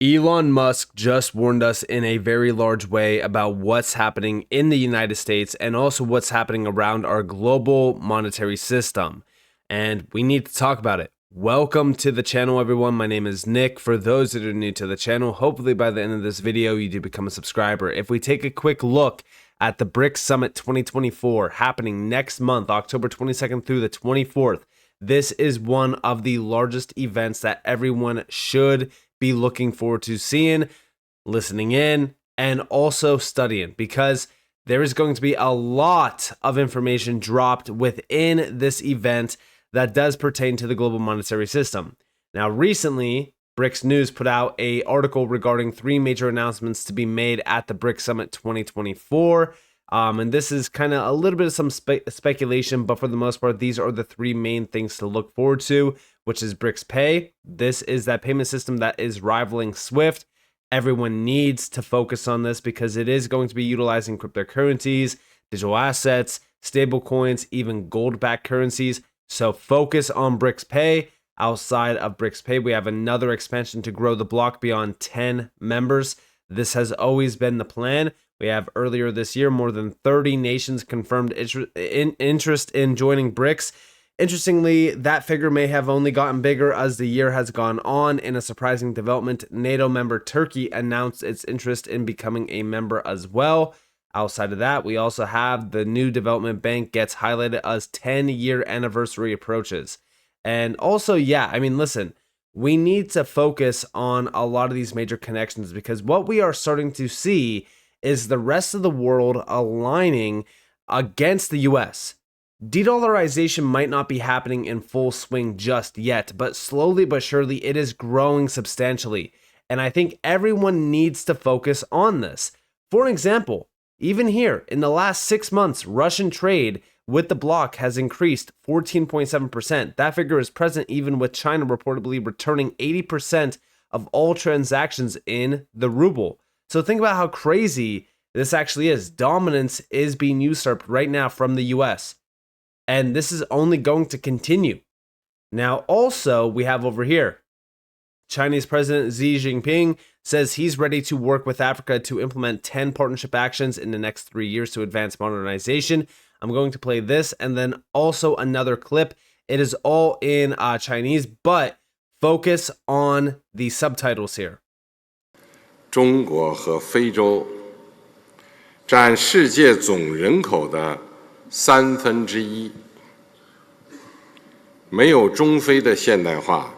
Elon Musk just warned us in a very large way about what's happening in the United States and also what's happening around our global monetary system. And we need to talk about it. Welcome to the channel, everyone. My name is Nick. For those that are new to the channel, hopefully by the end of this video, you do become a subscriber. If we take a quick look at the Brics Summit 2024 happening next month, October 22nd through the 24th, this is one of the largest events that everyone should be looking forward to seeing, listening in, and also studying, because there is going to be a lot of information dropped within this event that does pertain to the global monetary system. Now, recently, Brics News put out an article regarding 3 major announcements to be made at the Brics Summit 2024. And this is kind of a little bit of some speculation, but for the most part, these are the 3 main things to look forward to, which is Brics Pay. This is that payment system that is rivaling Swift. Everyone needs to focus on this because it is going to be utilizing cryptocurrencies, digital assets, stablecoins, even gold-backed currencies. So focus on Brics Pay. Outside of Brics Pay, we have another expansion to grow the block beyond 10 members. This has always been the plan. We have earlier this year, more than 30 nations confirmed interest in joining Brics. Interestingly, that figure may have only gotten bigger as the year has gone on. In a surprising development, NATO member Turkey announced its interest in becoming a member as well. Outside of that, we also have the new development bank gets highlighted as 10-year anniversary approaches. And also, listen, we need to focus on a lot of these major connections because what we are starting to see is the rest of the world aligning against the US. De-dollarization might not be happening in full swing just yet, but slowly but surely it is growing substantially. And I think everyone needs to focus on this. For example, even here in the last 6 months, Russian trade with the bloc has increased 14.7%. That figure is present even with China reportedly returning 80% of all transactions in the ruble. So think about how crazy this actually is. Dominance is being usurped right now from the US. And this is only going to continue. Now, also, we have over here, Chinese President Xi Jinping says he's ready to work with Africa to implement 10 partnership actions in the next 3 years to advance modernization. I'm going to play this and then also another clip. It is all in Chinese, but focus on the subtitles here. 中国和非洲占世界总人口的1/3，没有中非的现代化，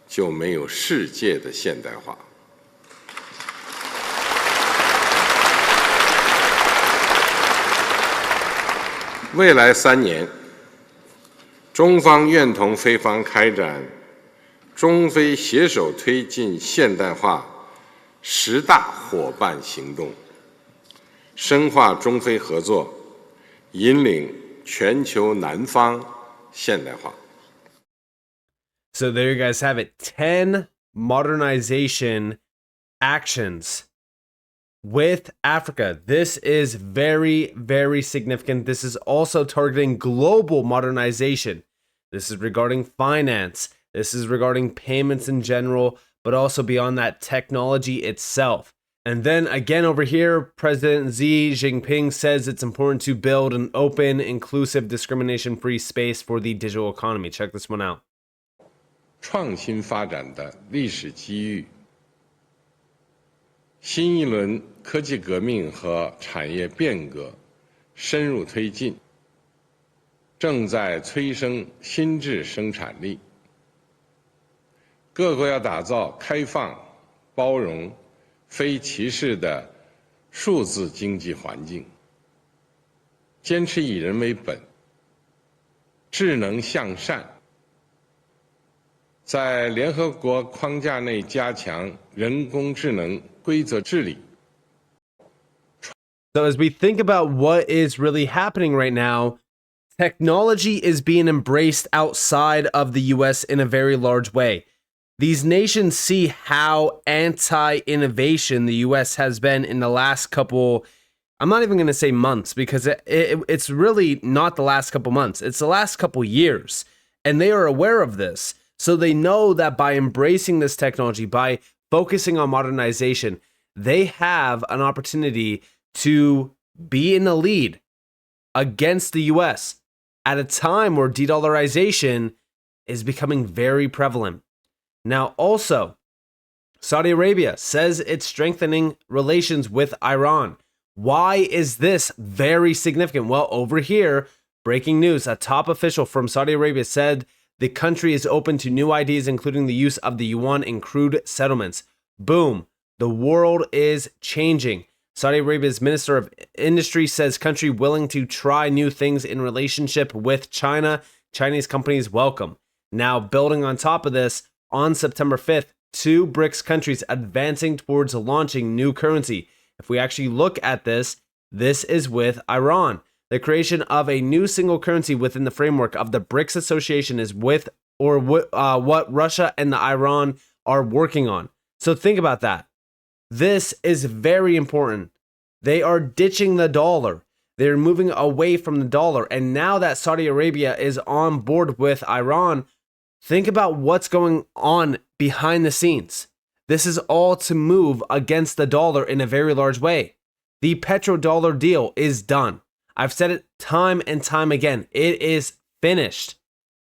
就没有世界的现代化。未来3年，中方愿同非方开展中非携手推进现代化10大伙伴行动，深化中非合作，引领全球南方现代化。 So there you guys have it. 10 modernization actions with Africa. This is very, very significant. This is also targeting global modernization. This is regarding finance. This is regarding payments in general, but also beyond that, technology itself. And then again over here, President Xi Jinping says it's important to build an open, inclusive, discrimination-free space for the digital economy. Check this one out. 创新发展的历史机遇，新一轮科技革命和产业变革深入推进，正在催生新质生产力。各国要打造开放、包容、非歧视的数字经济环境，坚持以人为本，智能向善。 在联合国框架内加强人工智能规则治理。 So as we think about what is really happening right now, technology is being embraced outside of the US in a very large way. These nations see how anti-innovation the US has been in the last couple, I'm not even going to say months, because it's really not the last couple months. It's the last couple years. And they are aware of this. So they know that by embracing this technology, by focusing on modernization, they have an opportunity to be in the lead against the US at a time where de-dollarization is becoming very prevalent. Now, also, Saudi Arabia says it's strengthening relations with Iran. Why is this very significant? Well, over here, breaking news, a top official from Saudi Arabia said the country is open to new ideas, including the use of the yuan in crude settlements. Boom. The world is changing. Saudi Arabia's Minister of Industry says country willing to try new things in relationship with China. Chinese companies welcome. Now, building on top of this, on September 5th, 2 Brics countries advancing towards launching new currency. If we actually look at this, this is with Iran. The creation of a new single currency within the framework of the Brics Association is what Russia and the Iran are working on. So think about that. This is very important. They are ditching the dollar. They're moving away from the dollar. And now that Saudi Arabia is on board with Iran, think about what's going on behind the scenes. This is all to move against the dollar in a very large way. The petrodollar deal is done. I've said it time and time again. It is finished.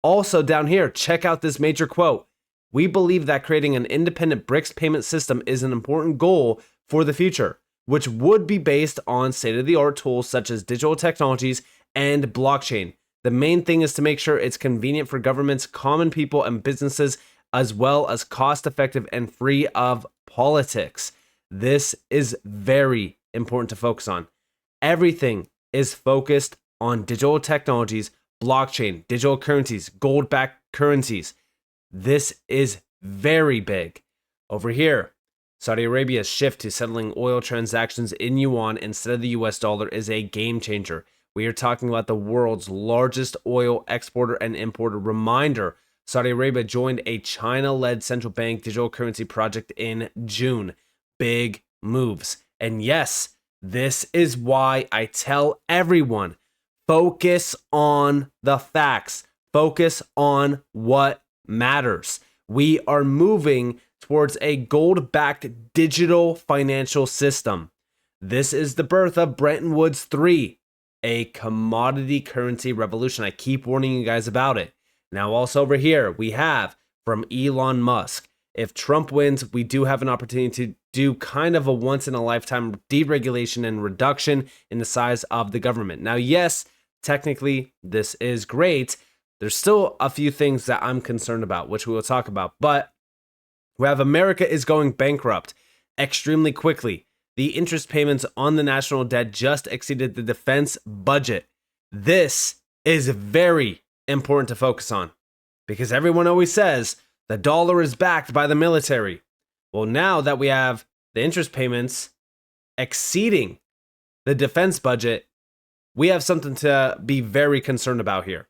Also down here, check out this major quote. We believe that creating an independent Brics payment system is an important goal for the future, which would be based on state-of-the-art tools such as digital technologies and blockchain. The main thing is to make sure it's convenient for governments, common people, and businesses, as well as cost-effective and free of politics. This is very important to focus on. Everything is focused on digital technologies, blockchain, digital currencies, gold-backed currencies. This is very big. Over here, Saudi Arabia's shift to settling oil transactions in yuan instead of the US dollar is a game changer. We are talking about the world's largest oil exporter and importer. Reminder, Saudi Arabia joined a China-led central bank digital currency project in June. Big moves. And yes, this is why I tell everyone, focus on the facts. Focus on what matters. We are moving towards a gold-backed digital financial system. This is the birth of Bretton Woods 3, a commodity currency revolution. I keep warning you guys about it. Now, also over here, we have from Elon Musk. If Trump wins, we do have an opportunity to do kind of a once-in-a-lifetime deregulation and reduction in the size of the government. Now, yes, technically, this is great. There's still a few things that I'm concerned about, which we will talk about. But we have America is going bankrupt extremely quickly. The interest payments on the national debt just exceeded the defense budget. This is very important to focus on because everyone always says the dollar is backed by the military. Well, now that we have the interest payments exceeding the defense budget, we have something to be very concerned about here.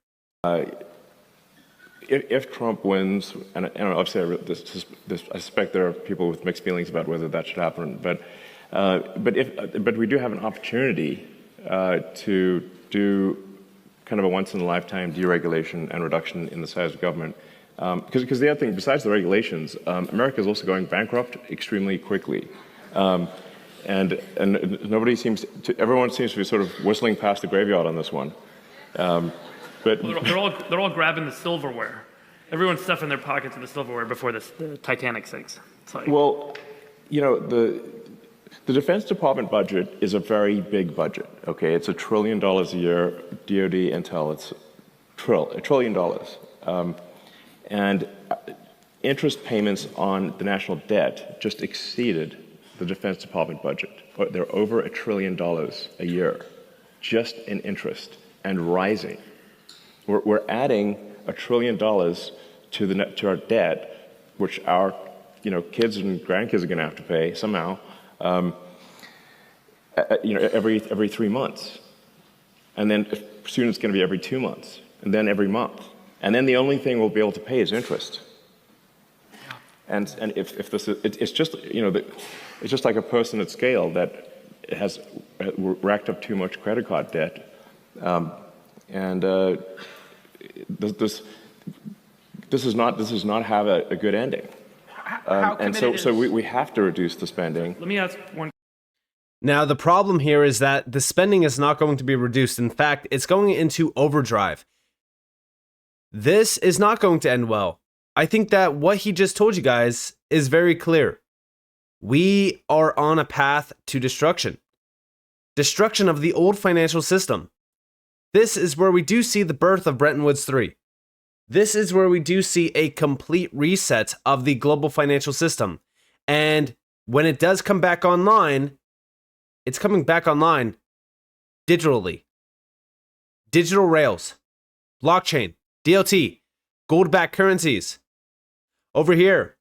If Trump wins, and obviously I suspect there are people with mixed feelings about whether that should happen, but we do have an opportunity to do kind of a once-in-a-lifetime deregulation and reduction in the size of government. Because the other thing, besides the regulations, America is also going bankrupt extremely quickly. And nobody seems to, everyone seems to be sort of whistling past the graveyard on this one. But they're all grabbing the silverware. Everyone's stuffing their pockets in the silverware before the Titanic sinks. It's like, well, you know, the Defense Department budget is a very big budget. Okay, it's $1 trillion a year. DoD Intel, it's $1 trillion. And interest payments on the national debt just exceeded the Defense Department budget. They're over $1 trillion a year, just in interest, and rising. We're adding $1 trillion to our debt, which our kids and grandkids are going to have to pay somehow. Every 3 months, and then soon it's going to be every 2 months, and then every month, and then the only thing we'll be able to pay is interest. And if this is, it's just it's just like a person at scale that has racked up too much credit card debt. There's this does not have a good ending. And so we have to reduce the spending. Let me ask one. Now, the problem here is that the spending is not going to be reduced. In fact, it's going into overdrive. This is not going to end well. I think that what he just told you guys is very clear. We are on a path to destruction. Destruction of the old financial system. This is where we do see the birth of Bretton Woods 3. This is where we do see a complete reset of the global financial system. And when it does come back online, it's coming back online digitally. Digital rails, blockchain, DLT, gold-backed currencies. Over here,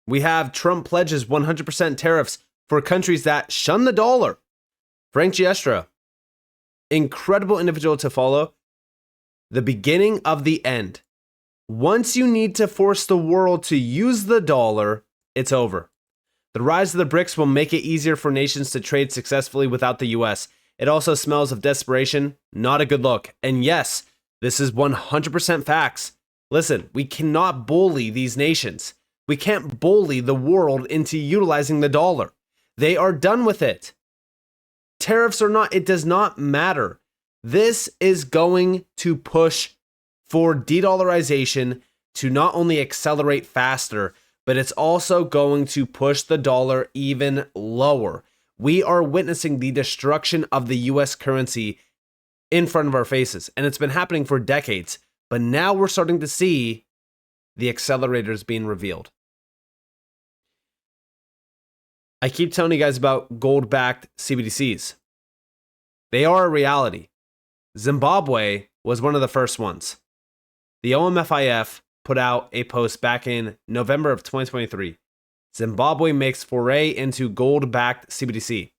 we have Trump pledges 100% tariffs for countries that shun the dollar. Frank Giestra, incredible individual to follow. The beginning of the end. Once you need to force the world to use the dollar, it's over. The rise of the Brics will make it easier for nations to trade successfully without the US. It also smells of desperation, not a good look. And yes, this is 100% facts. Listen, we cannot bully these nations. We can't bully the world into utilizing the dollar. They are done with it. Tariffs or not, it does not matter. This is going to push for de-dollarization to not only accelerate faster, but it's also going to push the dollar even lower. We are witnessing the destruction of the US currency in front of our faces, and it's been happening for decades. But now we're starting to see the accelerators being revealed. I keep telling you guys about gold-backed CBDCs. They are a reality. Zimbabwe was one of the first ones. The OMFIF put out a post back in November of 2023. Zimbabwe makes foray into gold-backed CBDC.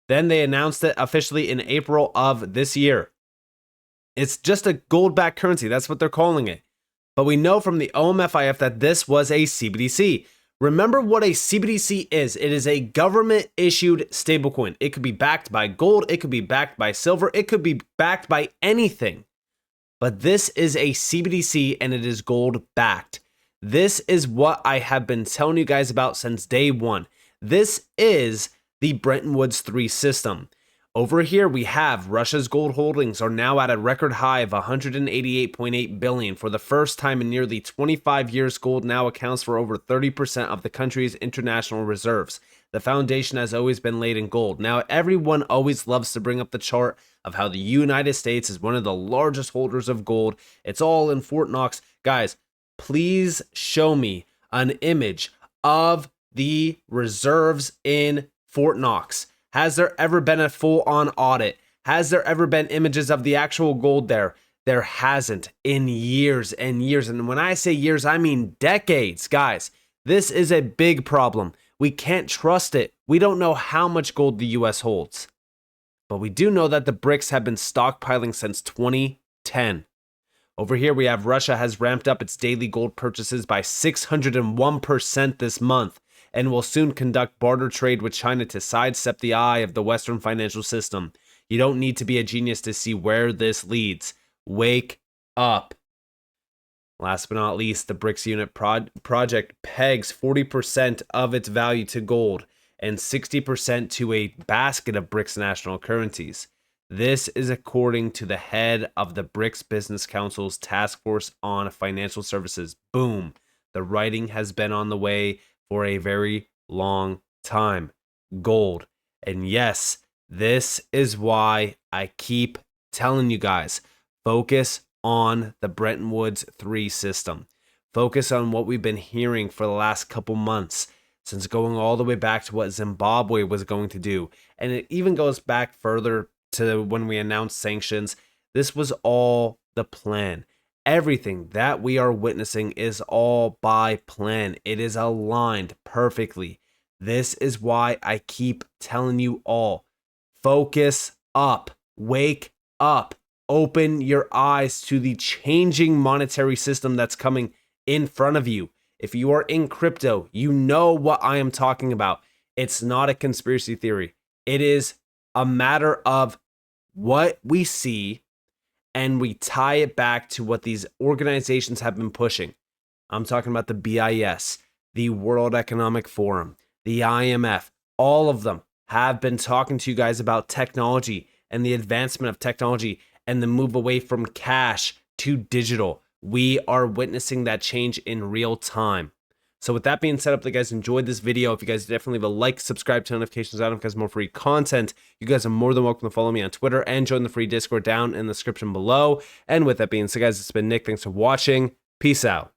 Then they announced it officially in April of this year. It's just a gold-backed currency. That's what they're calling it. But we know from the OMFIF that this was a CBDC. Remember what a CBDC is. It is a government-issued stablecoin. It could be backed by gold. It could be backed by silver. It could be backed by anything. But this is a CBDC and it is gold-backed. This is what I have been telling you guys about since day one. This is the Bretton Woods 3 system. Over here, we have Russia's gold holdings are now at a record high of 188.8 billion. For the first time in nearly 25 years, gold now accounts for over 30% of the country's international reserves. The foundation has always been laid in gold. Now, everyone always loves to bring up the chart of how the United States is one of the largest holders of gold. It's all in Fort Knox. Guys, please show me an image of the reserves in Fort Knox. Has there ever been a full-on audit? Has there ever been images of the actual gold there? There hasn't in years and years. And when I say years, I mean decades, guys. This is a big problem. We can't trust it. We don't know how much gold the US holds. But we do know that the Brics have been stockpiling since 2010. Over here, we have Russia has ramped up its daily gold purchases by 601% this month, and will soon conduct barter trade with China to sidestep the eye of the Western financial system. You don't need to be a genius to see where this leads. Wake up. Last but not least, the Brics unit project pegs 40% of its value to gold and 60% to a basket of Brics national currencies. This is according to the head of the Brics Business Council's Task Force on Financial Services. Boom. The writing has been on the way for a very long time. Gold. And yes, this is why I keep telling you guys, focus on the Bretton Woods 3 system. Focus on what we've been hearing for the last couple months, since going all the way back to what Zimbabwe was going to do. And it even goes back further to when we announced sanctions. This was all the plan. Everything that we are witnessing is all by plan. It is aligned perfectly. This is why I keep telling you all, focus up, wake up, open your eyes to the changing monetary system that's coming in front of you. If you are in crypto, you know what I am talking about. It's not a conspiracy theory. It is a matter of what we see and we tie it back to what these organizations have been pushing. I'm talking about the BIS, the World Economic Forum, the IMF. All of them have been talking to you guys about technology and the advancement of technology and the move away from cash to digital. We are witnessing that change in real time. So with that being said, I hope you guys enjoyed this video. If you guys definitely leave a like, subscribe, turn notifications on if you guys more free content. You guys are more than welcome to follow me on Twitter and join the free Discord down in the description below. And with that being said, guys, it's been Nick. Thanks for watching. Peace out.